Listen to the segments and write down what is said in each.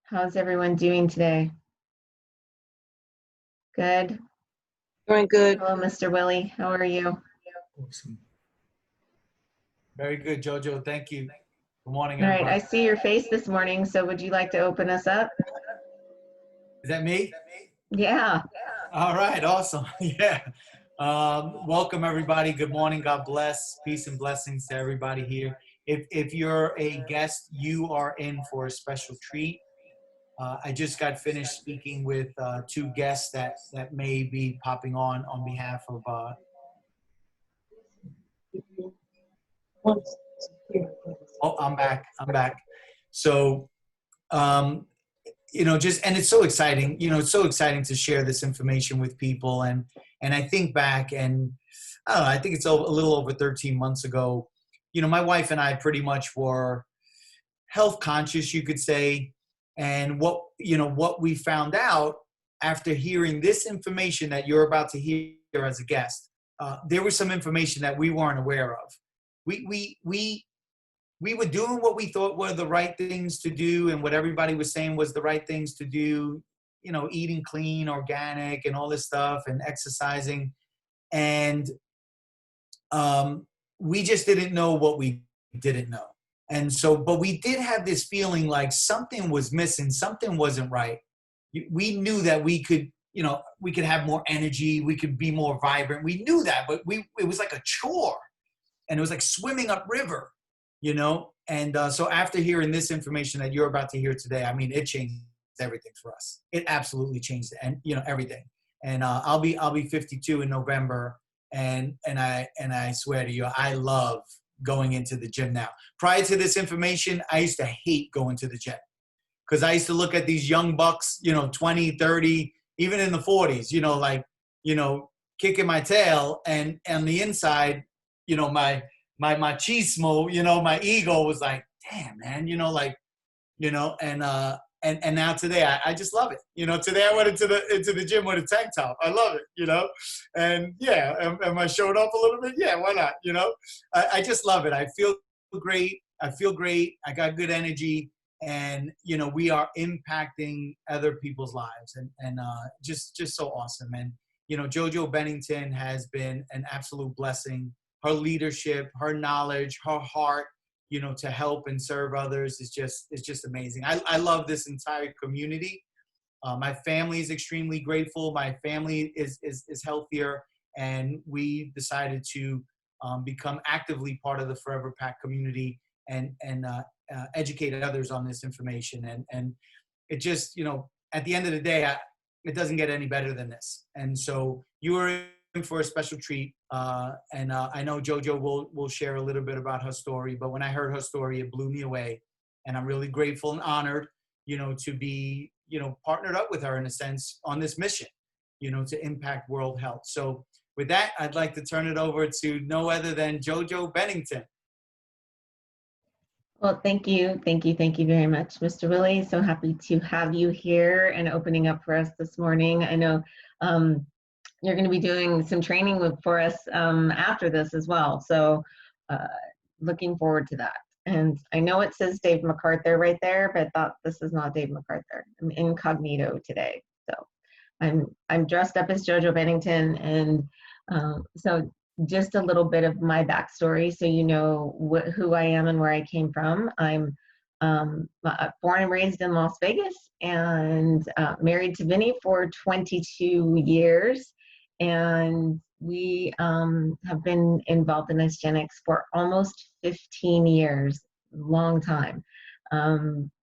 How's everyone doing today? Good. Doing good. Hello, Mr. Willie. How are you? Awesome. Very good, JoJo. Thank you. Good morning, All right, I everybody. see your face this morning, so would you like to open us up? Is that me? Yeah. All right, awesome. Yeah. Welcome, everybody. Good morning. God bless. Peace and blessings to everybody here. If you're a guest, you are in for a special treat. I just got finished speaking with two guests that may be popping on behalf of oh, I'm back. So, and it's so exciting. It's so exciting to share this information with people. And I think back, and I don't know, I think it's a little over 13 months ago. My wife and I pretty much were health conscious, you could say. And what we found out after hearing this information that you're about to hear as a guest, there was some information that we weren't aware of. We were doing what we thought were the right things to do and what everybody was saying was the right things to do, eating clean, organic, and all this stuff, and exercising. And we just didn't know what we didn't know. And so, but we did have this feeling like something was missing, something wasn't right. We knew that we could have more energy, we could be more vibrant. We knew that, but it was like a chore, and it was like swimming upriver. And so after hearing this information that you're about to hear today, I mean, it changed everything for us. It absolutely changed it, and everything. And I'll be 52 in November, and I swear to you, I love going into the gym now. Prior to this information, I used to hate going to the gym because I used to look at these young bucks, 20, 30, even in the 40s, kicking my tail, and on the inside, my machismo, my ego was like, damn, man, and now today I just love it. Today I went into the gym with a tank top. I love it, and yeah, am I showing up a little bit? Yeah, why not? I just love it. I feel great. I got good energy, and we are impacting other people's lives, and just so awesome. And JoJo Bennington has been an absolute blessing. Her leadership, her knowledge, her heart, to help and serve others is just amazing. I love this entire community. My family is extremely grateful. My family is healthier, and we decided to become actively part of the Forever Pack community and educate others on this information. And it just, at the end of the day, it doesn't get any better than this. And so you are for a special treat, and I know JoJo will share a little bit about her story, but when I heard her story, it blew me away, and I'm really grateful and honored, to be, partnered up with her in a sense on this mission, to impact world health. So with that, I'd like to turn it over to no other than JoJo Bennington. Well, thank you very much, Mr. Willie. So happy to have you here and opening up for us this morning. I know you're going to be doing some training for us after this as well. So looking forward to that. And I know it says Dave MacArthur right there, but this is not Dave MacArthur. I'm incognito today. So I'm dressed up as JoJo Bennington. And so just a little bit of my backstory so you know who I am and where I came from. I'm born and raised in Las Vegas, and married to Vinny for 22 years. And we have been involved in Isogenics for almost 15 years, long time.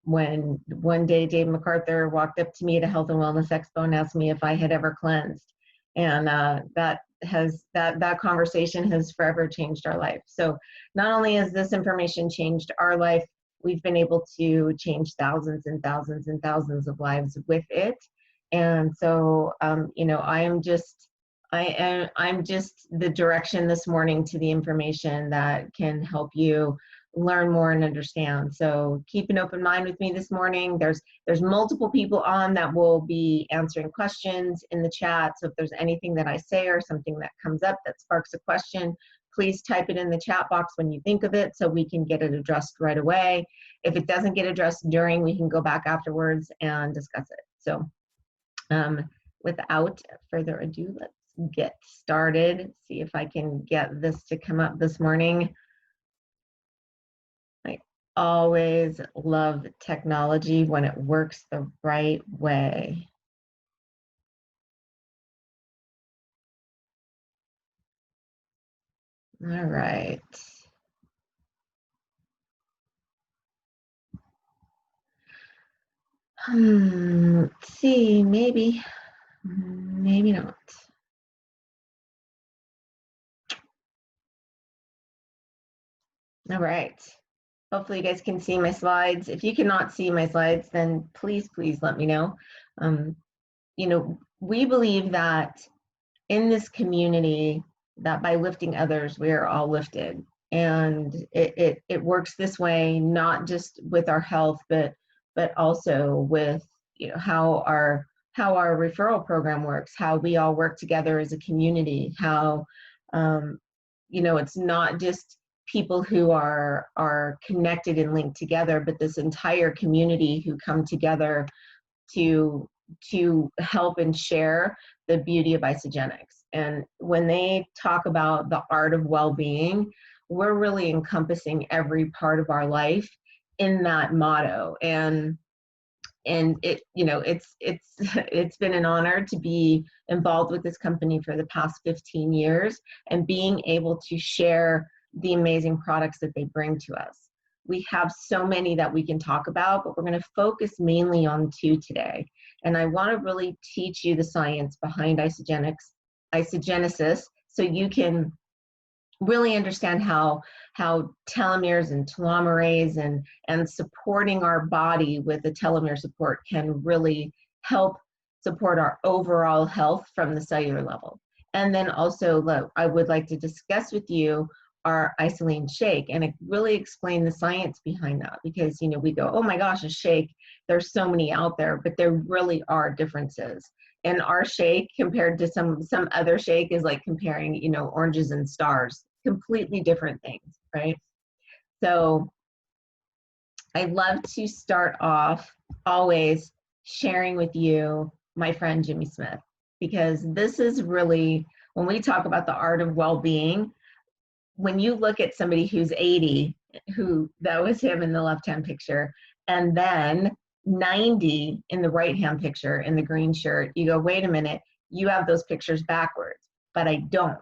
When one day Dave MacArthur walked up to me at a health and wellness expo and asked me if I had ever cleansed. And that conversation has forever changed our life. So not only has this information changed our life, we've been able to change thousands and thousands and thousands of lives with it. And so, I'm just the direction this morning to the information that can help you learn more and understand. So keep an open mind with me this morning. There's multiple people on that will be answering questions in the chat. So if there's anything that I say or something that comes up that sparks a question, please type it in the chat box when you think of it so we can get it addressed right away. If it doesn't get addressed during, we can go back afterwards and discuss it. So without further ado, let's get started. See if I can get this to come up this morning. I always love technology when it works the right way. All right. Let's see, maybe not. All right. Hopefully you guys can see my slides. If you cannot see my slides, then please let me know. You know, we believe that in this community, that by lifting others, we are all lifted. And it works this way, not just with our health, but also with, you know, how our referral program works, how we all work together as a community, how, you know, it's not just people who are connected and linked together, but this entire community who come together to help and share the beauty of Isagenix. And when they talk about the art of well-being, we're really encompassing every part of our life in that motto. And it, you know, it's been an honor to be involved with this company for the past 15 years and being able to share the amazing products that they bring to us. We have so many that we can talk about, but we're going to focus mainly on 2 today. And I want to really teach you the science behind isagenesis, so you can really understand how telomeres and telomerase and supporting our body with the telomere support can really help support our overall health from the cellular level. And then also, I would like to discuss with you our isolene shake and really explain the science behind that, because, you know, we go, oh my gosh, a shake, there's so many out there, but there really are differences. And our shake compared to some other shake is like comparing, you know, oranges and stars, completely different things, right? So I love to start off always sharing with you my friend Jimmy Smith, because this is really, when we talk about the art of well-being, when you look at somebody who's 80, that was him in the left-hand picture, and then 90 in the right-hand picture in the green shirt, you go, wait a minute, you have those pictures backwards, but I don't.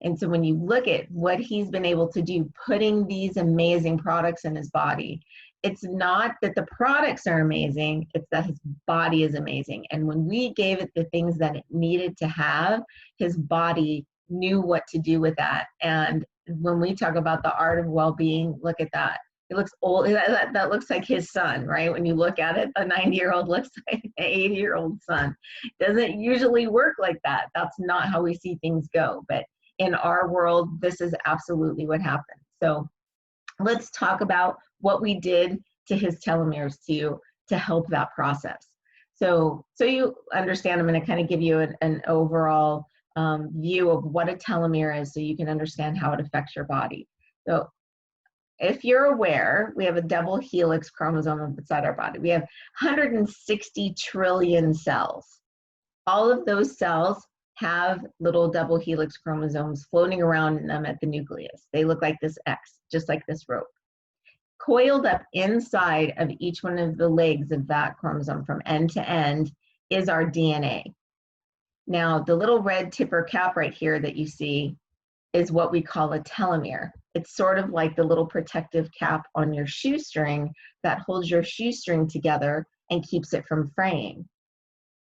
And so when you look at what he's been able to do, putting these amazing products in his body, it's not that the products are amazing, it's that his body is amazing. And when we gave it the things that it needed to have, his body knew what to do with that. And when we talk about the art of well-being, look at that. It looks old. That looks like his son, right? When you look at it, a 90-year-old looks like an 80-year-old son. Doesn't usually work like that. That's not how we see things go. But in our world, this is absolutely what happens. So let's talk about what we did to his telomeres to help that process. So you understand, I'm going to kind of give you an overall view of what a telomere is, so you can understand how it affects your body. So if you're aware, we have a double helix chromosome inside our body. We have 160 trillion cells. All of those cells have little double helix chromosomes floating around in them at the nucleus. They look like this X, just like this rope. Coiled up inside of each one of the legs of that chromosome from end to end is our DNA. Now, the little red tipper cap right here that you see is what we call a telomere. It's sort of like the little protective cap on your shoestring that holds your shoestring together and keeps it from fraying.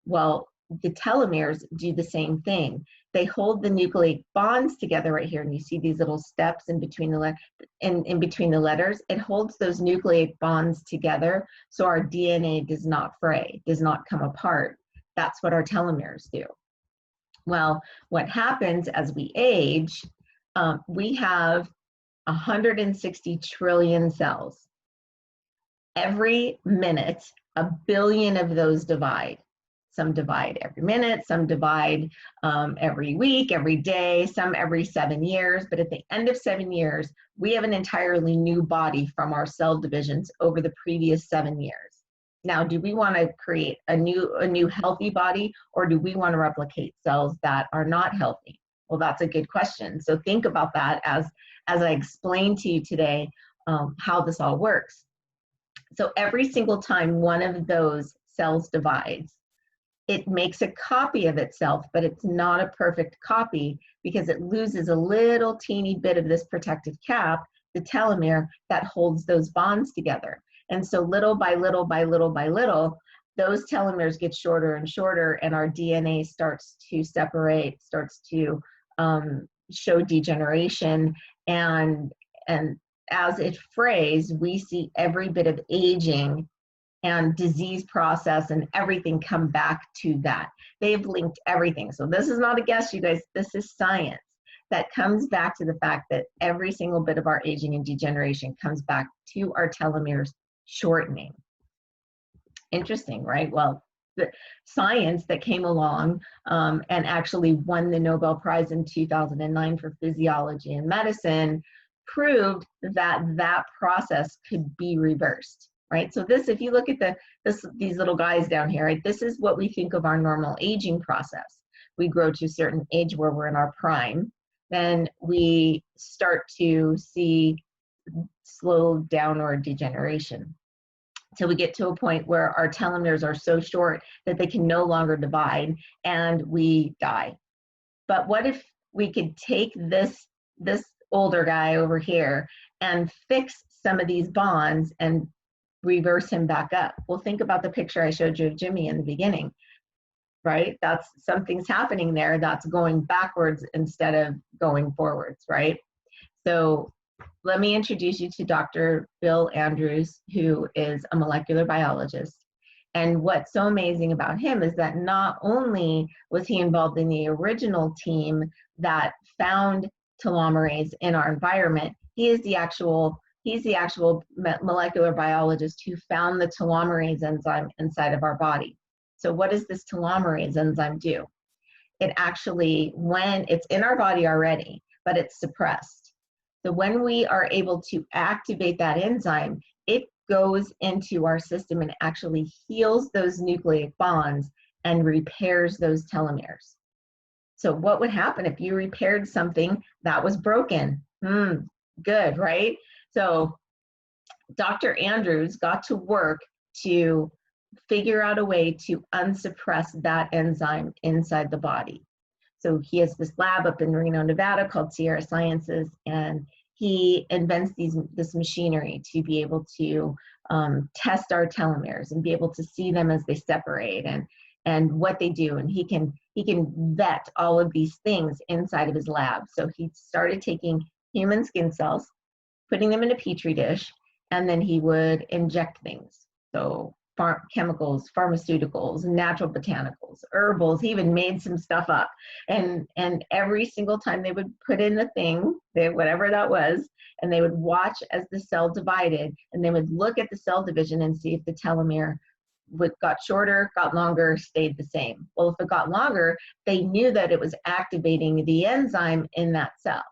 Well, the telomeres do the same thing. They hold the nucleic bonds together right here, and you see these little steps in between the letters. It holds those nucleic bonds together so our DNA does not fray, does not come apart. That's what our telomeres do. Well, what happens as we age, we have 160 trillion cells. Every minute, 1 billion of those divide. Some divide every minute, some divide every week, every day, some every 7 years. But at the end of 7 years, we have an entirely new body from our cell divisions over the previous 7 years. Now, do we want to create a new healthy body, or do we want to replicate cells that are not healthy? Well, that's a good question. So think about that as I explain to you today how this all works. So every single time one of those cells divides, it makes a copy of itself, but it's not a perfect copy because it loses a little teeny bit of this protective cap, the telomere, that holds those bonds together. And so little by little by little by little, those telomeres get shorter and shorter, and our DNA starts to separate, starts to show degeneration. And as it frays, we see every bit of aging and disease process and everything come back to that. They've linked everything. So this is not a guess, you guys. This is science that comes back to the fact that every single bit of our aging and degeneration comes back to our telomeres shortening. Interesting, right? Well, the science that came along and actually won the Nobel Prize in 2009 for physiology and medicine proved that that process could be reversed. Right, so this, if you look at these little guys down here, right, this is what we think of our normal aging process. We grow to a certain age where we're in our prime, then we start to see slow downward degeneration. Till we get to a point where our telomeres are so short that they can no longer divide and we die. But what if we could take this older guy over here and fix some of these bonds and reverse him back up? Well, think about the picture I showed you of Jimmy in the beginning, right? That's something's happening there that's going backwards instead of going forwards, right? So let me introduce you to Dr. Bill Andrews, who is a molecular biologist. And what's so amazing about him is that not only was he involved in the original team that found telomerase in our environment, he's the actual molecular biologist who found the telomerase enzyme inside of our body. So what does this telomerase enzyme do? It actually, when it's in our body already, but it's suppressed. So when we are able to activate that enzyme, it goes into our system and actually heals those nucleic bonds and repairs those telomeres. So what would happen if you repaired something that was broken? Good, right? So Dr. Andrews got to work to figure out a way to unsuppress that enzyme inside the body. So he has this lab up in Reno, Nevada called Sierra Sciences, and he invents this machinery to be able to test our telomeres and be able to see them as they separate and what they do. And he can vet all of these things inside of his lab. So he started taking human skin cells, putting them in a petri dish, and then he would inject things. So chemicals, pharmaceuticals, natural botanicals, herbals. He even made some stuff up. And every single time they would put in the thing, whatever that was, and they would watch as the cell divided, and they would look at the cell division and see if the telomere got shorter, got longer, stayed the same. Well, if it got longer, they knew that it was activating the enzyme in that cell.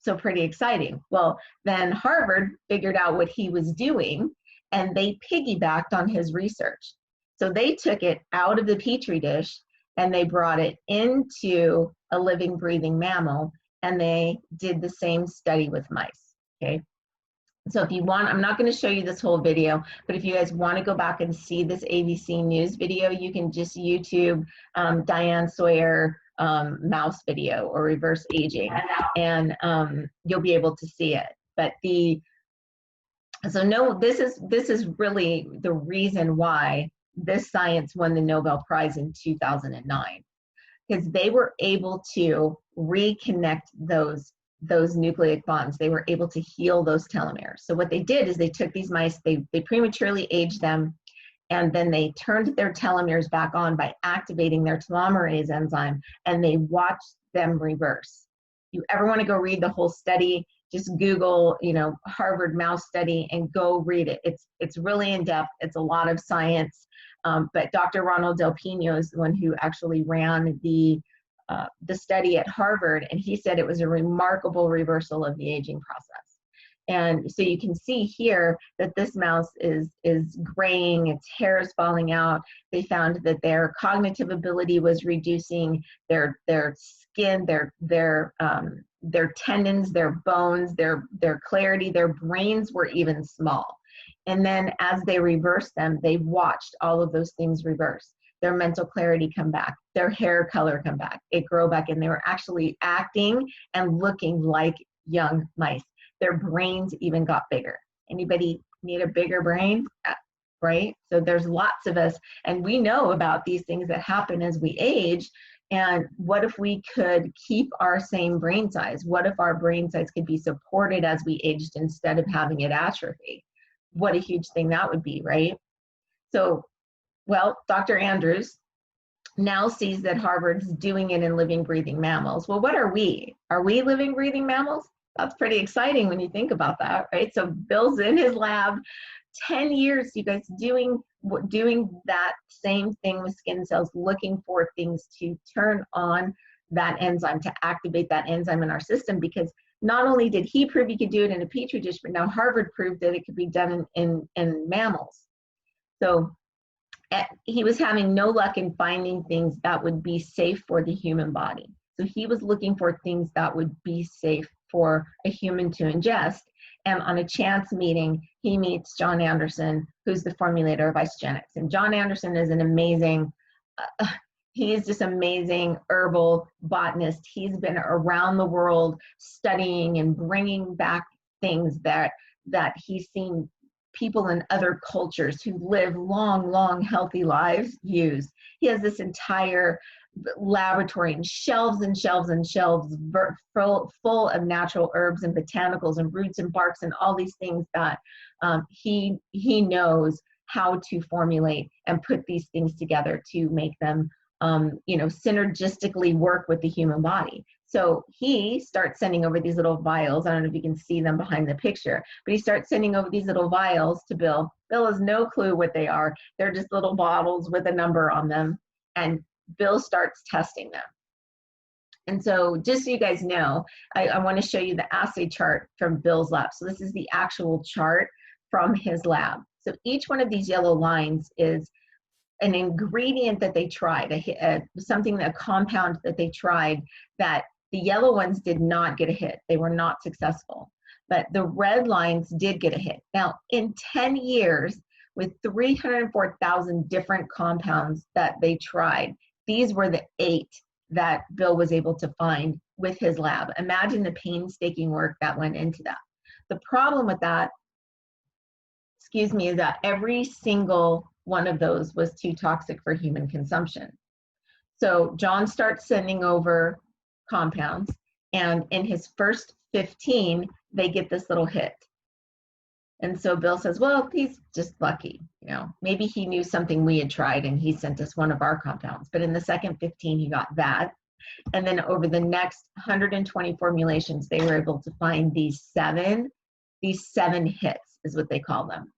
So pretty exciting. Well, then Harvard figured out what he was doing, and they piggybacked on his research. So they took it out of the petri dish and they brought it into a living, breathing mammal, and they did the same study with mice, okay? So if you want, I'm not gonna show you this whole video, but if you guys wanna go back and see this ABC News video, you can just YouTube Diane Sawyer mouse video or reverse aging, and you'll be able to see it. But so no, this is really the reason why this science won the Nobel Prize in 2009, because they were able to reconnect those nucleic bonds. They were able to heal those telomeres. So what they did is they took these mice, they prematurely aged them, and then they turned their telomeres back on by activating their telomerase enzyme, and they watched them reverse. You ever want to go read the whole study, just Google, Harvard mouse study and go read it. It's really in depth. It's a lot of science. But Dr. Ronald Del Pino is the one who actually ran the study at Harvard, and he said it was a remarkable reversal of the aging process. And so you can see here that this mouse is graying, its hair is falling out. They found that their cognitive ability was reducing, their skin, their tendons, their bones, their clarity, their brains were even small. And then as they reversed them, they watched all of those things reverse. Their mental clarity come back, their hair color come back, it grow back, and they were actually acting and looking like young mice. Their brains even got bigger. Anybody need a bigger brain? Right? So there's lots of us, and we know about these things that happen as we age. And what if we could keep our same brain size? What if our brain size could be supported as we aged instead of having it atrophy? What a huge thing that would be, right? So, well, Dr. Andrews now sees that Harvard's doing it in living, breathing mammals. Well, what are we? Are we living, breathing mammals? That's pretty exciting when you think about that, right? So Bill's in his lab, 10 years, you guys, doing that same thing with skin cells, looking for things to turn on that enzyme, to activate that enzyme in our system, because not only did he prove he could do it in a petri dish, but now Harvard proved that it could be done in mammals. So he was having no luck in finding things that would be safe for the human body. So he was looking for things that would be safe for a human to ingest. And on a chance meeting, he meets John Anderson, who's the formulator of Isogenics. And John Anderson is an amazing, he is just amazing herbal botanist. He's been around the world studying and bringing back things that he's seen people in other cultures who live long, healthy lives use. He has this entire laboratory and shelves and shelves and shelves full of natural herbs and botanicals and roots and barks and all these things that he knows how to formulate and put these things together to make them synergistically work with the human body. So he starts sending over these little vials. I don't know if you can see them behind the picture, but he starts sending over these little vials to Bill. Bill has no clue what they are. They're just little bottles with a number on them. And Bill starts testing them. And so just so you guys know, I want to show you the assay chart from Bill's lab. So this is the actual chart from his lab. So each one of these yellow lines is an ingredient that they tried, a compound that they tried that the yellow ones did not get a hit. They were not successful. But the red lines did get a hit. Now, in 10 years, with 304,000 different compounds that they tried, these were the 8 that Bill was able to find with his lab. Imagine the painstaking work that went into that. The problem with that, is that every single one of those was too toxic for human consumption. So John starts sending over compounds, and in his first 15, they get this little hit. And so Bill says, well, he's just lucky. Maybe he knew something we had tried and he sent us one of our compounds. But in the second 15, he got that. And then over the next 120 formulations, they were able to find these seven hits, is what they call them.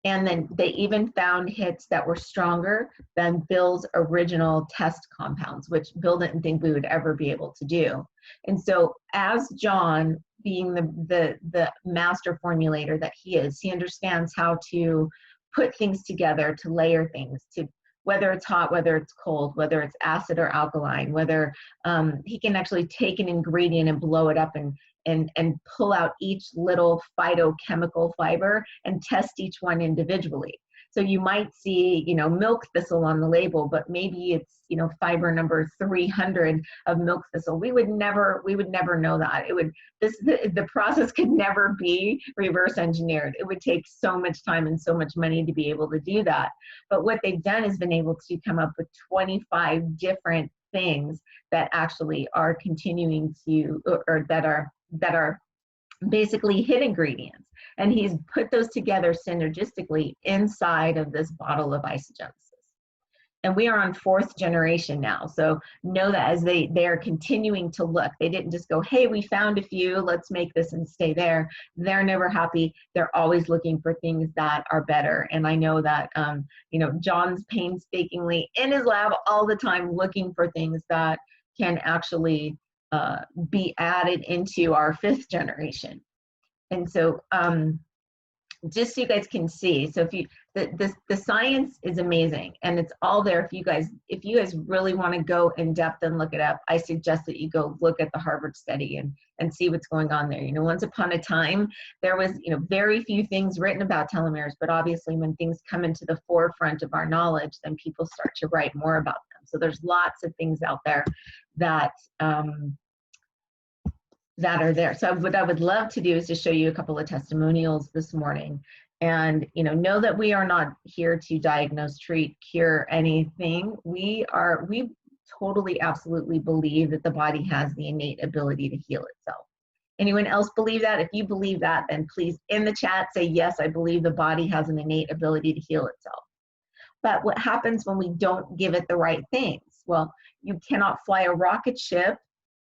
And then they even found hits that were stronger than Bill's original test compounds, which Bill didn't think we would ever be able to do. And so as John, being the master formulator that he is, he understands how to put things together, to layer things, to whether it's hot, whether it's cold, whether it's acid or alkaline, whether he can actually take an ingredient and blow it up and pull out each little phytochemical fiber and test each one individually. So you might see, milk thistle on the label, but maybe it's, fiber number 300 of milk thistle. We would never know that. The process could never be reverse engineered. It would take so much time and so much money to be able to do that. But what they've done is been able to come up with 25 different things that actually are continuing to, or that are basically hit ingredients. And he's put those together synergistically inside of this bottle of Isogenesis. And we are on 4th generation now. So know that as they are continuing to look, they didn't just go, hey, we found a few, let's make this and stay there. They're never happy. They're always looking for things that are better. And I know that, you know, John's painstakingly in his lab all the time looking for things that can actually be added into our 5th generation. And so just so you guys can see, so if you, the science is amazing and it's all there. If you guys really want to go in depth and look it up, I suggest that you go look at the Harvard study and see what's going on there. You know, once upon a time, there was, you know, very few things written about telomeres, but obviously when things come into the forefront of our knowledge, then people start to write more about them. So there's lots of things out there that, that are there. So what I would love to do is to show you a couple of testimonials this morning. And, you know that we are not here to diagnose, treat, cure anything. We totally, absolutely believe that the body has the innate ability to heal itself. Anyone else believe that? If you believe that, then please in the chat say, yes, I believe the body has an innate ability to heal itself. But what happens when we don't give it the right things? Well, you cannot fly a rocket ship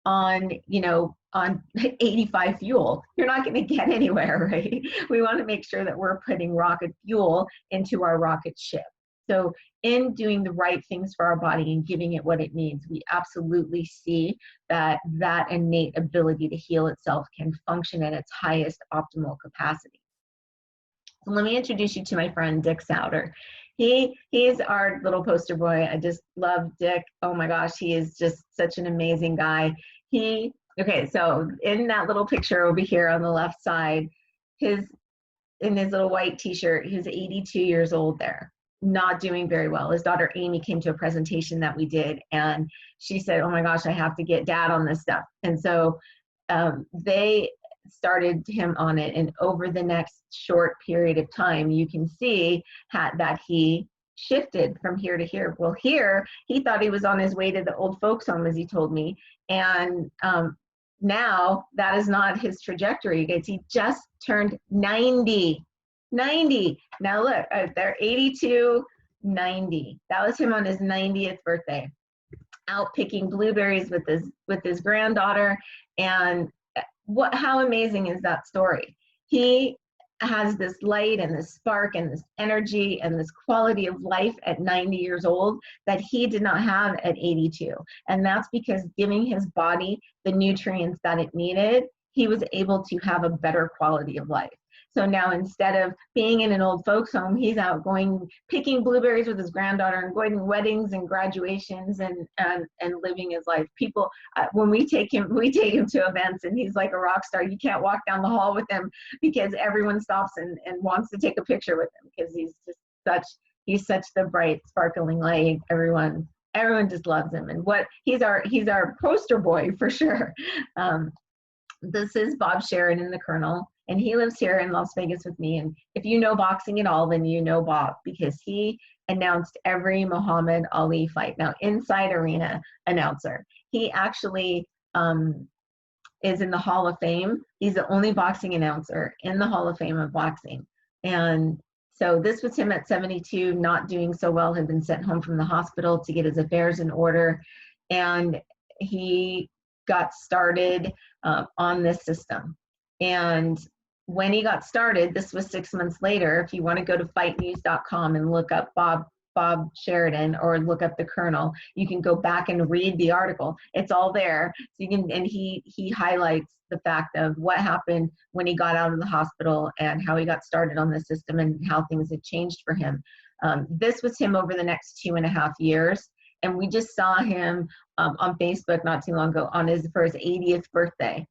on, you know, on 85 fuel. You're not going to get anywhere, right? We want to make sure that we're putting rocket fuel into our rocket ship. So in doing the right things for our body and giving it what it needs, we absolutely see that that innate ability to heal itself can function at its highest optimal capacity. So let me introduce you to my friend Dick Souter. He is our little poster boy. I just love Dick. Oh my gosh, he is just such an amazing guy. Okay, so in that little picture over here on the left side, in his little white t-shirt, he was 82 years old there, not doing very well. His daughter Amy came to a presentation that we did, and she said, oh my gosh, I have to get dad on this stuff. And so they started him on it, and over the next short period of time, you can see that he shifted from here to here. Well, here, he thought he was on his way to the old folks home, as he told me, and now that is not his trajectory. He just turned 90. Now look, they're 82, 90. That was him on his 90th birthday, out picking blueberries with his granddaughter. And how amazing is that story? He has this light and this spark and this energy and this quality of life at 90 years old that he did not have at 82. And that's because giving his body the nutrients that it needed, he was able to have a better quality of life. So now instead of being in an old folks home, he's out picking blueberries with his granddaughter and going to weddings and graduations and living his life. People, when we take him to events and he's like a rock star. You can't walk down the hall with him because everyone stops and wants to take a picture with him because he's such the bright, sparkling light. Everyone just loves him. And he's our poster boy for sure. This is Bob Sheridan, the Colonel, and he lives here in Las Vegas with me. And if you know boxing at all, then you know Bob because he announced every Muhammad Ali fight. Now, inside arena announcer. He actually is in the Hall of Fame. He's the only boxing announcer in the Hall of Fame of boxing. And so this was him at 72, not doing so well, had been sent home from the hospital to get his affairs in order. And he got started on this system. And when he got started, this was 6 months later. If you want to go to fightnews.com and look up Bob Sheridan or look up the Colonel, you can go back and read the article. It's all there. So you can, and he highlights the fact of what happened when he got out of the hospital and how he got started on the system and how things had changed for him. This was him over the next 2.5 years. And we just saw him on Facebook not too long ago for his 80th birthday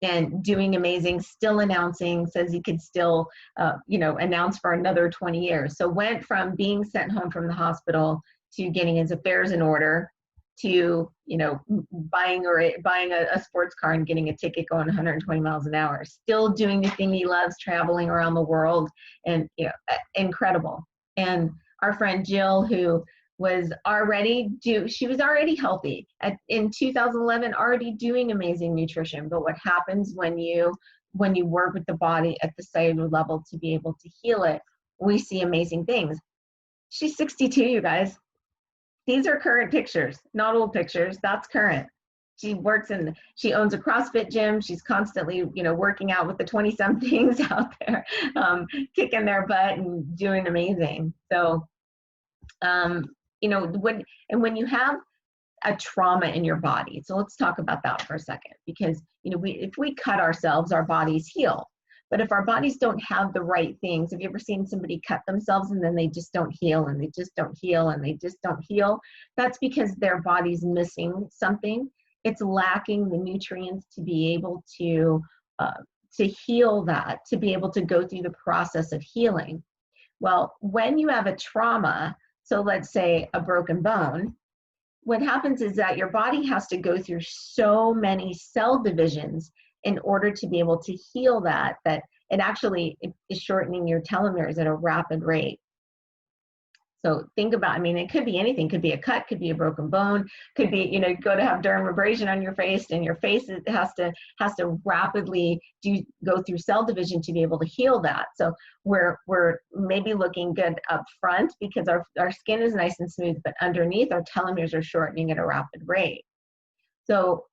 and doing amazing, still announcing, says he could still, announce for another 20 years. So went from being sent home from the hospital to getting his affairs in order to, buying a sports car and getting a ticket going 120 miles an hour, still doing the thing he loves, traveling around the world, and, incredible. And our friend Jill, who was she was already healthy in 2011, already doing amazing nutrition. But what happens when you work with the body at the cellular level to be able to heal it, we see amazing things. She's 62, you guys. these are current pictures, not old pictures. That's current. She she owns a CrossFit gym. She's constantly, working out with the 20-somethings out there, kicking their butt and doing amazing. So, when you have a trauma in your body, so let's talk about that for a second, because, if we cut ourselves, our bodies heal. But if our bodies don't have the right things, have you ever seen somebody cut themselves and then they just don't heal and they just don't heal and they just don't heal? That's because their body's missing something. It's lacking the nutrients to be able to heal that, to be able to go through the process of healing. Well, when you have a trauma, so let's say a broken bone, what happens is that your body has to go through so many cell divisions in order to be able to heal that it actually is shortening your telomeres at a rapid rate. So think about, it could be anything. Could be a cut, could be a broken bone, could be, go to have dermabrasion on your face, and your face has to rapidly go through cell division to be able to heal that. So we're maybe looking good up front because our skin is nice and smooth, but underneath our telomeres are shortening at a rapid rate. So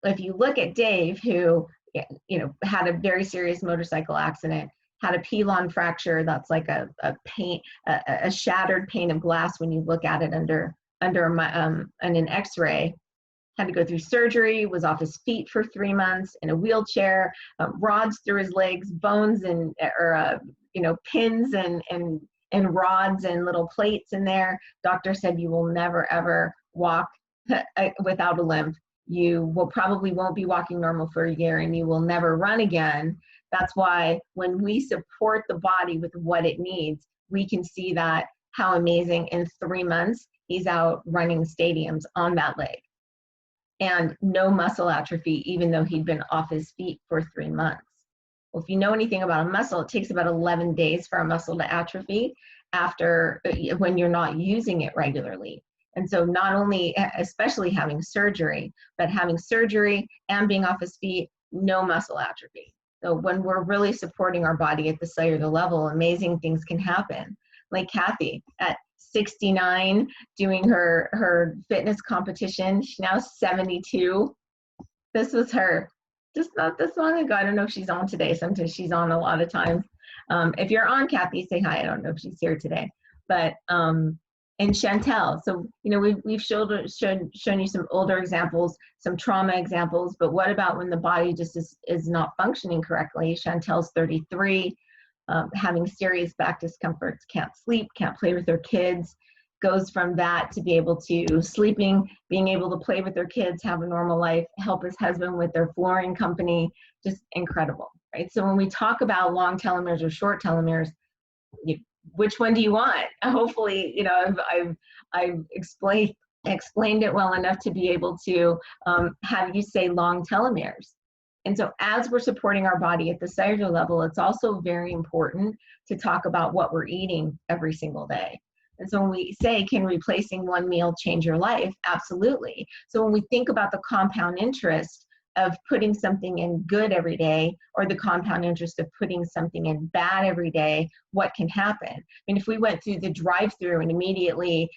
if you look at Dave, who, had a very serious motorcycle accident, had a pilon fracture, that's like a shattered pane of glass when you look at it under an X-ray, had to go through surgery, was off his feet for 3 months in a wheelchair, rods through his legs, bones pins and rods and little plates in there. Doctor said you will never ever walk without a limp. You won't be walking normal for a year, and you will never run again. That's why when we support the body with what it needs, we can see that how amazing in 3 months, he's out running stadiums on that leg. And no muscle atrophy, even though he'd been off his feet for 3 months. Well, if you know anything about a muscle, it takes about 11 days for a muscle to atrophy when you're not using it regularly. And so not only, especially having surgery, but having surgery and being off his feet, no muscle atrophy. So when we're really supporting our body at the cellular level, amazing things can happen. Like Kathy at 69 doing her fitness competition. She's now 72. This was her just not this long ago. I don't know if she's on today. Sometimes she's on a lot of times. If you're on, Kathy, say hi. I don't know if she's here today. But and Chantel. So, we've shown you some older examples, some trauma examples, but what about when the body just is not functioning correctly? Chantel's 33, having serious back discomforts, can't sleep, can't play with her kids, goes from that to be able to sleeping, being able to play with their kids, have a normal life, help his husband with their flooring company, just incredible, right? So when we talk about long telomeres or short telomeres, which one do you want? Hopefully, I've explained it well enough to be able to have you say long telomeres. And so as we're supporting our body at the cellular level, it's also very important to talk about what we're eating every single day. And so when we say, can replacing one meal change your life? Absolutely. So when we think about the compound interest of putting something in good every day, or the compound interest of putting something in bad every day, what can happen? If we went through the drive-through and immediately,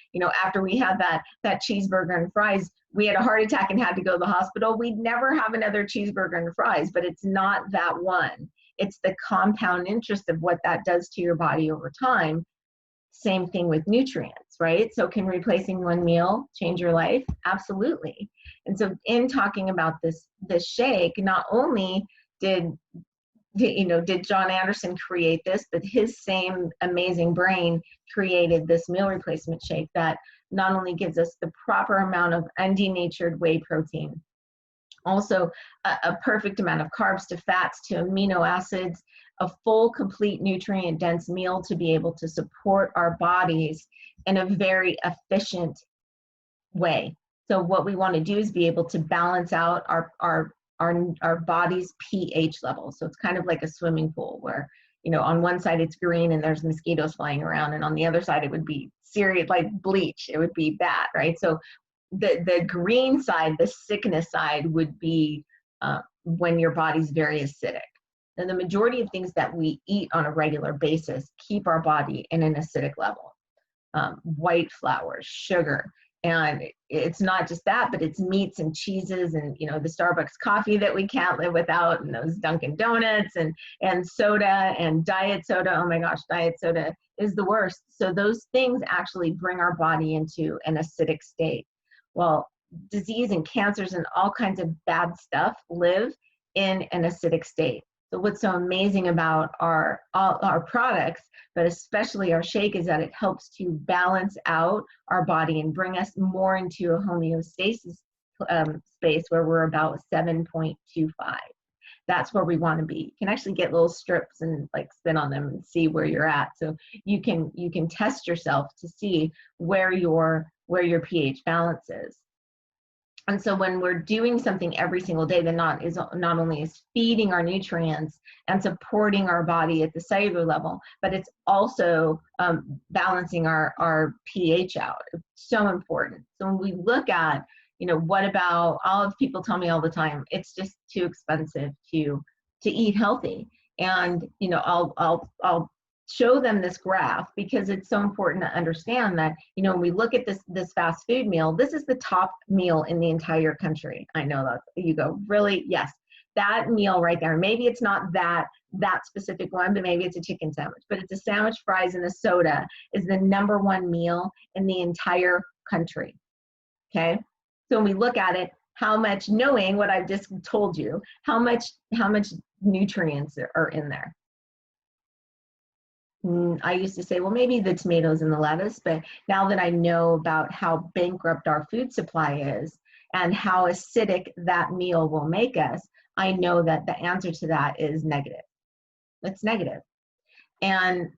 after we had that cheeseburger and fries, we had a heart attack and had to go to the hospital, we'd never have another cheeseburger and fries. But it's not that one. It's the compound interest of what that does to your body over time. Same thing with nutrients, right? So can replacing one meal change your life? Absolutely. And so in talking about this shake, not only did John Anderson create this, but his same amazing brain created this meal replacement shake that not only gives us the proper amount of undenatured whey protein, also a perfect amount of carbs to fats to amino acids, a full, complete, nutrient-dense meal to be able to support our bodies in a very efficient way. So what we want to do is be able to balance out our body's pH level. So it's kind of like a swimming pool where, on one side it's green and there's mosquitoes flying around, and on the other side it would be serious, like bleach. It would be bad, right? So the green side, the sickness side, would be when your body's very acidic. And the majority of things that we eat on a regular basis keep our body in an acidic level. White flour, sugar, And it's not just that, but it's meats and cheeses and, you know, the Starbucks coffee that we can't live without, and those Dunkin' Donuts and soda and diet soda. Oh my gosh, diet soda is the worst. So those things actually bring our body into an acidic state. Well, disease and cancers and all kinds of bad stuff live in an acidic state. So what's so amazing about our products, but especially our shake, is that it helps to balance out our body and bring us more into a homeostasis space where we're about 7.25. That's where we want to be. You can actually get little strips and like spin on them and see where you're at. So you can test yourself to see where your pH balance is. And so when we're doing something every single day that not only is feeding our nutrients and supporting our body at the cellular level, but it's also balancing our pH out. It's so important. So when we look at, you know, what about, all of people tell me all the time, it's just too expensive to eat healthy. And, you know, I'll show them this graph because it's so important to understand that, you know, when we look at this fast food meal, this is the top meal in the entire country. I know that you go, really? Yes, that meal right there. Maybe it's not that specific one, but maybe it's a chicken sandwich, but it's a sandwich, fries, and a soda is the #1 meal in the entire country. Okay. So when we look at it, how much, knowing what I've just told you, how much nutrients are in there? I used to say, well, maybe the tomatoes and the lettuce, but now that I know about how bankrupt our food supply is and how acidic that meal will make us, I know that the answer to that is negative. It's negative. And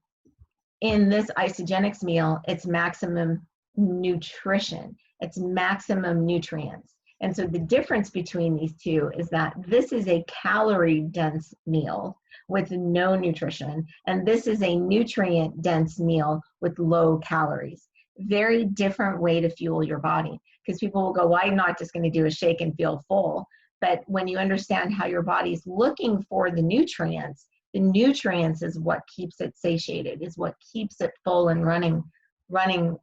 in this isogenics meal, it's maximum nutrition. It's maximum nutrients. And so the difference between these two is that this is a calorie-dense meal with no nutrition, and this is a nutrient-dense meal with low calories. Very different way to fuel your body, because people will go, well, I'm not just going to do a shake and feel full. But when you understand how your body's looking for the nutrients is what keeps it satiated, is what keeps it full and running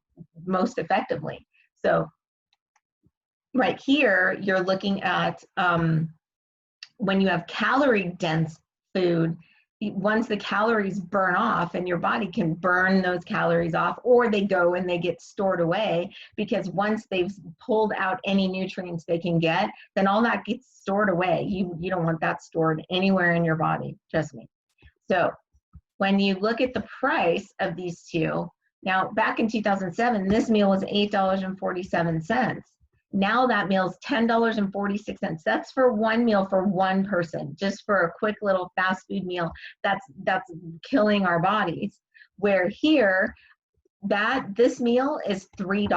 most effectively. So right here, you're looking at when you have calorie-dense food, once the calories burn off, and your body can burn those calories off, or they go and they get stored away, because once they've pulled out any nutrients they can get, then all that gets stored away. You don't want that stored anywhere in your body, trust me. So when you look at the price of these two, now back in 2007, this meal was $8.47. Now that meal is $10.46. That's for one meal for one person, just for a quick little fast food meal. That's killing our bodies. Where here, this meal is $3.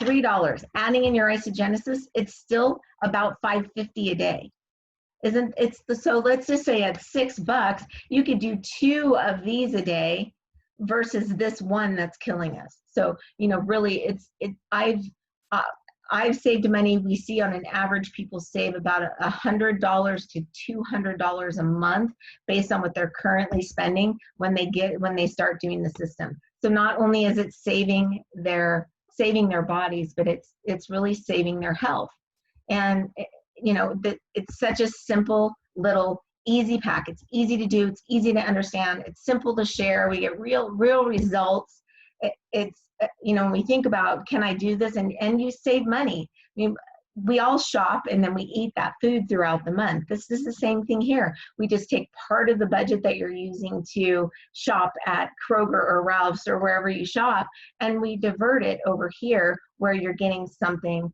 $3. Adding in your isogenesis, it's still about $5.50 a day. So let's just say at $6, you could do 2 of these a day versus this one that's killing us. So, you know, really, I've saved money. We see on an average, people save about $100 to $200 a month based on what they're currently spending when they start doing the system. So not only is it saving their bodies, but it's really saving their health. And you know, it's such a simple little easy pack. It's easy to do. It's easy to understand. It's simple to share. We get real results. It's, you know, when we think about, can I do this? And you save money. I mean, we all shop and then we eat that food throughout the month. This is the same thing here. We just take part of the budget that you're using to shop at Kroger or Ralph's or wherever you shop, and we divert it over here where you're getting something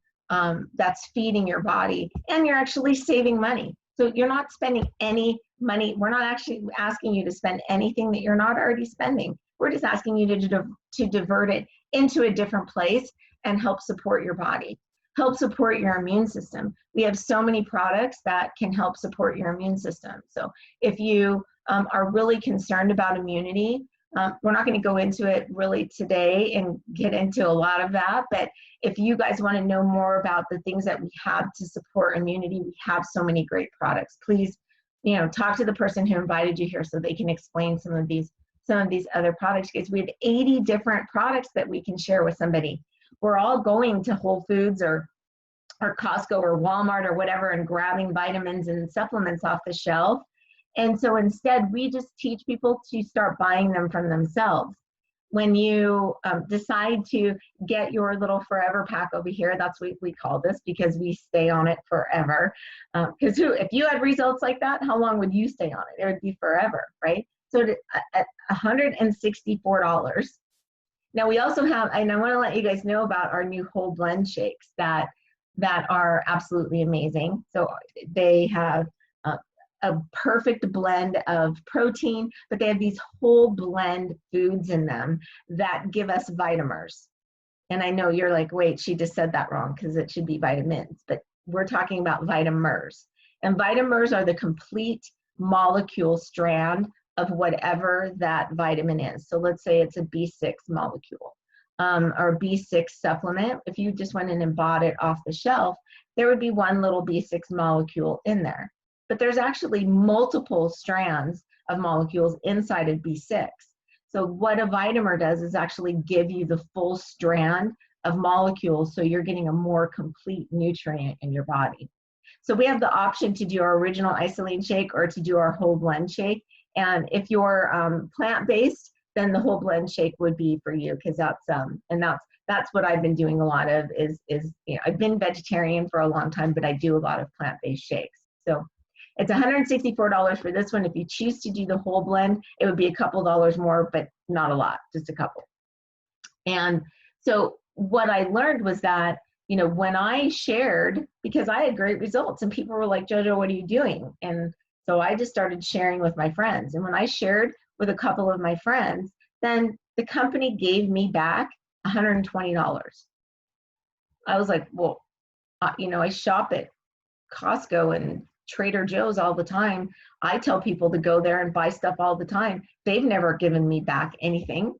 that's feeding your body, and you're actually saving money. So you're not spending any money. We're not actually asking you to spend anything that you're not already spending. We're just asking you to divert it into a different place and help support your body, help support your immune system. We have so many products that can help support your immune system. So if you are really concerned about immunity, we're not going to go into it really today and get into a lot of that, but if you guys want to know more about the things that we have to support immunity, we have so many great products. Please, you know, talk to the person who invited you here so they can explain some of these other products, because we have 80 different products that we can share with somebody. we're all going to Whole Foods or Costco or Walmart or whatever and grabbing vitamins and supplements off the shelf. And so instead, we just teach people to start buying them from themselves. When you decide to get your little forever pack over here, that's what we call this because we stay on it forever. Because if you had results like that, how long would you stay on it? It would be forever, right? So at $164. Now we also have, and I want to let you guys know about our new whole blend shakes that are absolutely amazing. So they have a perfect blend of protein, but they have these whole blend foods in them that give us vitamins. And I know you're like, wait, she just said that wrong because it should be vitamins, but we're talking about vitamins. And vitamins are the complete molecule strand of whatever that vitamin is. So let's say it's a B6 molecule or B6 supplement. If you just went in and bought it off the shelf, there would be one little B6 molecule in there. But there's actually multiple strands of molecules inside of B6. So what a vitamin does is actually give you the full strand of molecules so you're getting a more complete nutrient in your body. So we have the option to do our original isolate shake or to do our whole blend shake. And if you're plant-based, then the whole blend shake would be for you because that's what I've been doing a lot of is I've been vegetarian for a long time, but I do a lot of plant-based shakes. So it's $164 for this one. If you choose to do the whole blend, it would be a couple dollars more, but not a lot, just a couple. And so what I learned was that, when I shared, because I had great results and people were like, JoJo, what are you doing? And so I just started sharing with my friends. And when I shared with a couple of my friends, then the company gave me back $120. I was like, well, I shop at Costco and Trader Joe's all the time. I tell people to go there and buy stuff all the time. They've never given me back anything.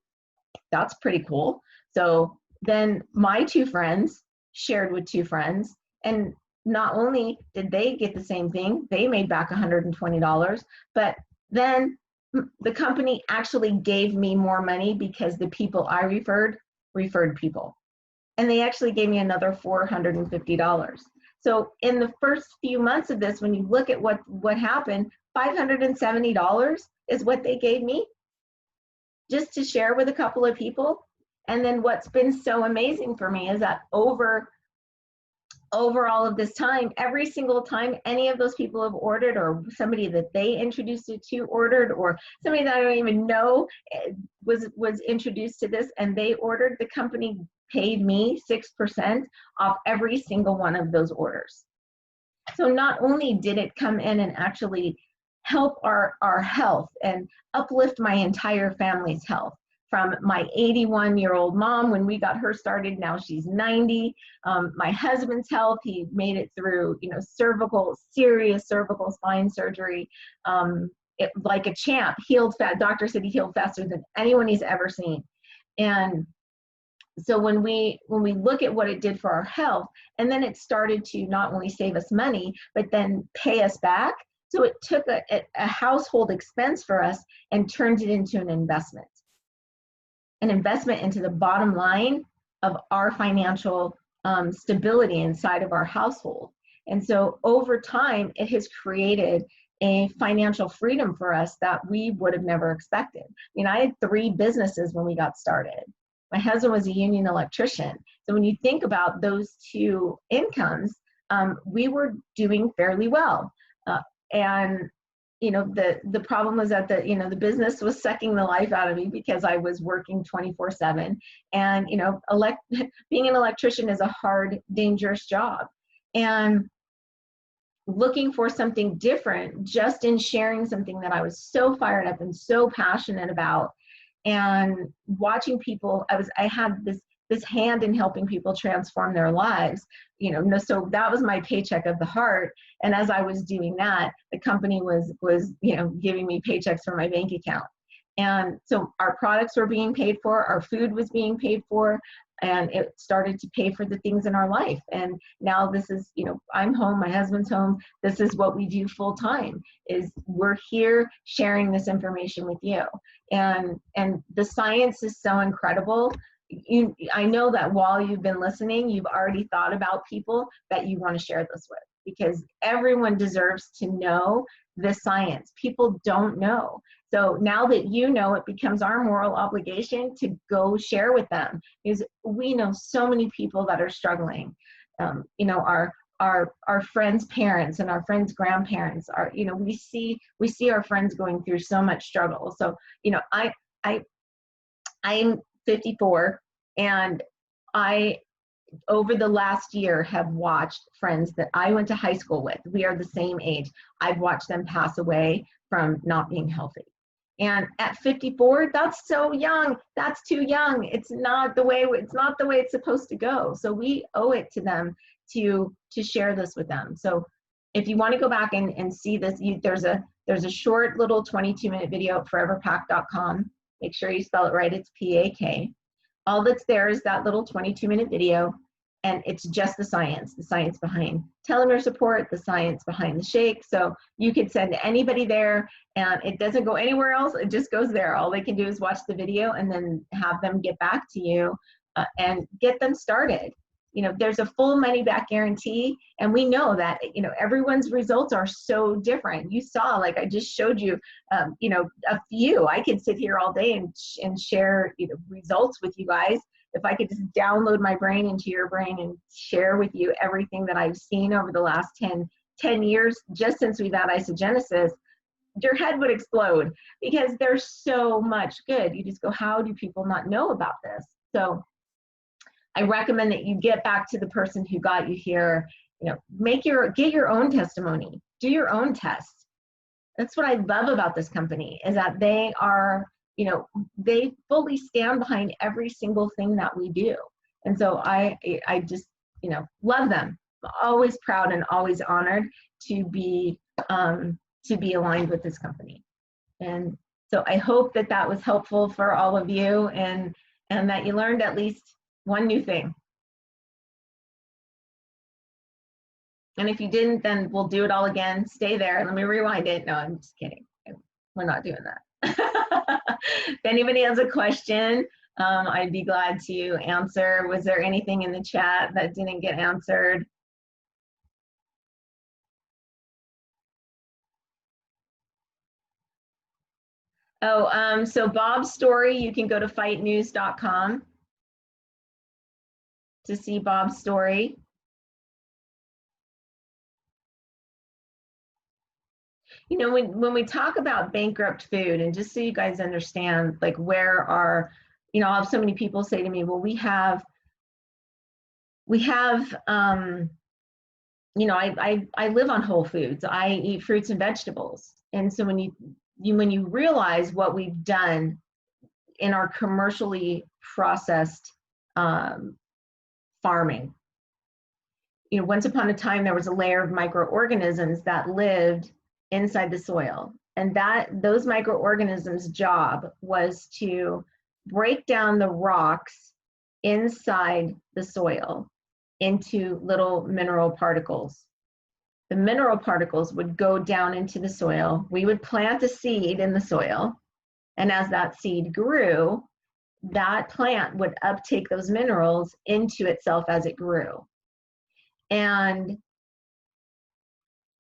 That's pretty cool. So then my two friends shared with two friends, and not only did they get the same thing, they made back $120, but then the company actually gave me more money because the people I referred people. And they actually gave me another $450. So in the first few months of this, when you look at what happened, $570 is what they gave me just to share with a couple of people. And then what's been so amazing for me is that over all of this time, every single time any of those people have ordered, or somebody that they introduced it to ordered, or somebody that I don't even know was introduced to this and they ordered, the company paid me 6% off every single one of those orders. So not only did it come in and actually help our health and uplift my entire family's health, from my 81-year-old mom when we got her started, now she's 90. My husband's health, he made it through, serious cervical spine surgery, like a champ, doctor said he healed faster than anyone he's ever seen. And so when we look at what it did for our health, and then it started to not only save us money, but then pay us back. So it took a household expense for us and turned it into an investment into the bottom line of our financial stability inside of our household. And so over time, it has created a financial freedom for us that we would have never expected. I had 3 businesses when we got started. My husband was a union electrician. So when you think about those 2 incomes, we were doing fairly well. And the problem was that the business was sucking the life out of me because I was working 24/7. And, being an electrician is a hard, dangerous job. And looking for something different, just in sharing something that I was so fired up and so passionate about, and watching people, I had this hand in helping people transform their lives, so that was my paycheck of the heart. And as I was doing that, the company was giving me paychecks from my bank account. And so our products were being paid for, our food was being paid for, and it started to pay for the things in our life. And now this is, I'm home, my husband's home. This is what we do full time, is we're here sharing this information with you. And the science is so incredible. I know that while you've been listening, you've already thought about people that you want to share this with, because everyone deserves to know the science. People don't know. So now that you know, it becomes our moral obligation to go share with them, because we know so many people that are struggling. You know, our friends' parents and our friends' grandparents are, you know, we see our friends going through so much struggle. So, you know, I'm 54, and I, over the last year, have watched friends that I went to high school with. We are the same age. I've watched them pass away from not being healthy. And at 54, that's so young. That's too young. It's not the way it's supposed to go. So we owe it to them to share this with them. So if you want to go back and see this, there's a short little 22-minute video at foreverpack.com. Make sure you spell it right. It's PAK. All that's there is that little 22-minute video, and it's just the science behind telomere support, the science behind the shake. So you could send anybody there, and it doesn't go anywhere else. It just goes there. All they can do is watch the video and then have them get back to you and get them started. You know, there's a full money back guarantee, and we know that, you know, everyone's results are so different. You saw, like I just showed you, you know, a few. I could sit here all day and share, you know, results with you guys. If I could just download my brain into your brain and share with you everything that I've seen over the last 10 years, just since we've had isogenesis, your head would explode, because there's so much good. You just go, how do people not know about this? So I recommend that you get back to the person who got you here. You know, get your own testimony, do your own test. That's what I love about this company, is that they are, you know, they fully stand behind every single thing that we do. And so I just, you know, love them. Always proud and always honored to be aligned with this company. And so I hope that that was helpful for all of you, and that you learned at least one new thing. And if you didn't, then we'll do it all again. Stay there. Let me rewind it. No, I'm just kidding. We're not doing that. If anybody has a question, I'd be glad to answer. Was there anything in the chat that didn't get answered? Oh, so Bob's story, you can go to fightnews.com to see Bob's story. You know, when we talk about bankrupt food, and just so you guys understand, like, where our, you know, I'll have so many people say to me, well, we have, you know, I live on whole foods. I eat fruits and vegetables. And so when you realize what we've done in our commercially processed farming, you know, once upon a time, there was a layer of microorganisms that lived inside the soil. And those microorganisms' job was to break down the rocks inside the soil into little mineral particles. The mineral particles would go down into the soil. We would plant a seed in the soil. And as that seed grew, that plant would uptake those minerals into itself as it grew. And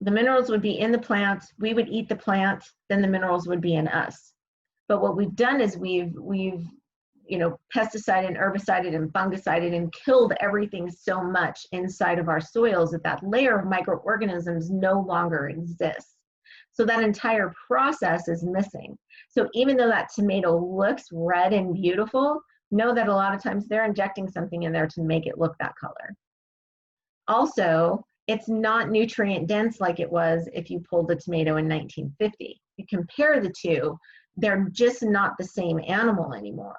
the minerals would be in the plant, we would eat the plant, then the minerals would be in us. But what we've done is we've you know, pesticided and herbicided and fungicided and killed everything so much inside of our soils that layer of microorganisms no longer exists. So that entire process is missing. So even though that tomato looks red and beautiful, know that a lot of times they're injecting something in there to make it look that color. Also, it's not nutrient dense like it was if you pulled a tomato in 1950. You compare the two, they're just not the same animal anymore.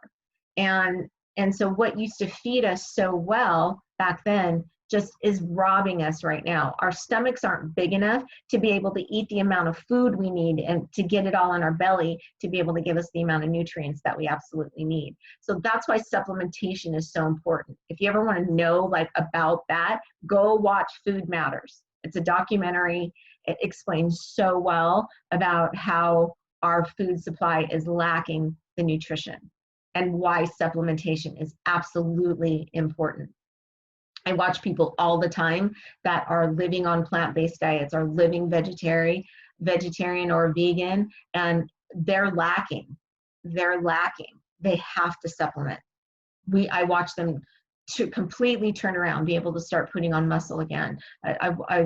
And so what used to feed us so well back then just is robbing us right now. Our stomachs aren't big enough to be able to eat the amount of food we need and to get it all in our belly to be able to give us the amount of nutrients that we absolutely need. So that's why supplementation is so important. If you ever want to know like about that, go watch Food Matters. It's a documentary. It explains so well about how our food supply is lacking the nutrition. and why supplementation is absolutely important. I watch people all the time that are living on plant-based diets, are living vegetarian or vegan, and they're lacking. They're lacking. They have to supplement. I watch them to completely turn around, be able to start putting on muscle again.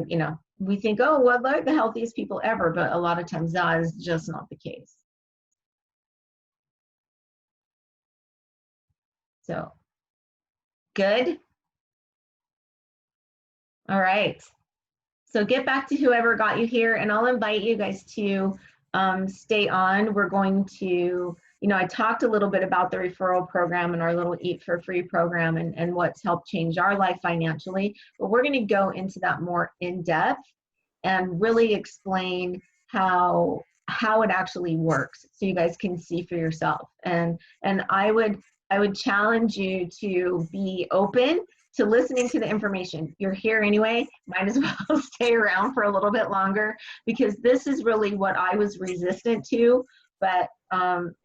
You know, we think, oh, well, they're the healthiest people ever, but a lot of times that is just not the case. So, good. All right. So get back to whoever got you here, and I'll invite you guys to stay on. We're going to, you know, I talked a little bit about the referral program and our little Eat for Free program and what's helped change our life financially, but we're going to go into that more in depth and really explain how it actually works, so you guys can see for yourself. And I would challenge you to be open to listening to the information. You're here anyway, might as well stay around for a little bit longer, because this is really what I was resistant to, but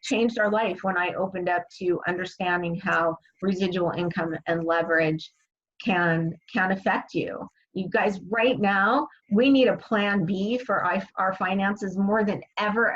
changed our life when I opened up to understanding how residual income and leverage can affect you. You guys, right now, we need a plan B for our finances more than ever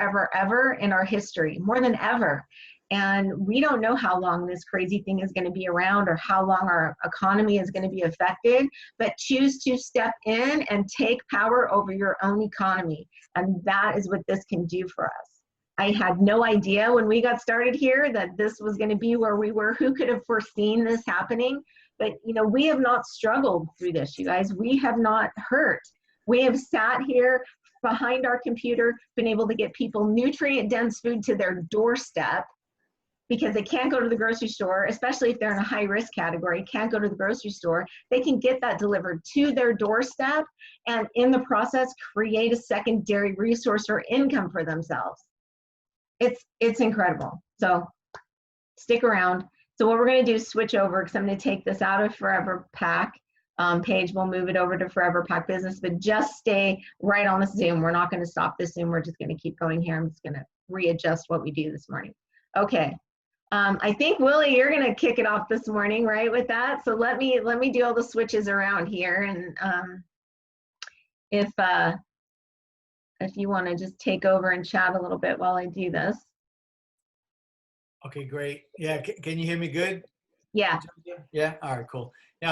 in our history, more than ever. And we don't know how long this crazy thing is going to be around or how long our economy is going to be affected, but choose to step in and take power over your own economy. And that is what this can do for us. I had no idea when we got started here that this was going to be where we were. Who could have foreseen this happening? But, you know, we have not struggled through this, you guys. We have not hurt. We have sat here behind our computer, been able to get people nutrient-dense food to their doorstep, because they can't go to the grocery store, especially if they're in a high-risk category, can't go to the grocery store. They can get that delivered to their doorstep, and in the process, create a secondary resource or income for themselves. It's incredible. So stick around. So what we're going to do is switch over, because I'm going to take this out of Forever Pack page. We'll move it over to Forever Pack Business, but just stay right on the Zoom. We're not going to stop this Zoom. We're just going to keep going here. I'm just going to readjust what we do this morning. Okay. I think, Willie, you're going to kick it off this morning, right, with that? So let me do all the switches around here, and if you want to just take over and chat a little bit while I do this. Okay, great. Yeah, can you hear me good? Yeah. Yeah, all right, cool. Now,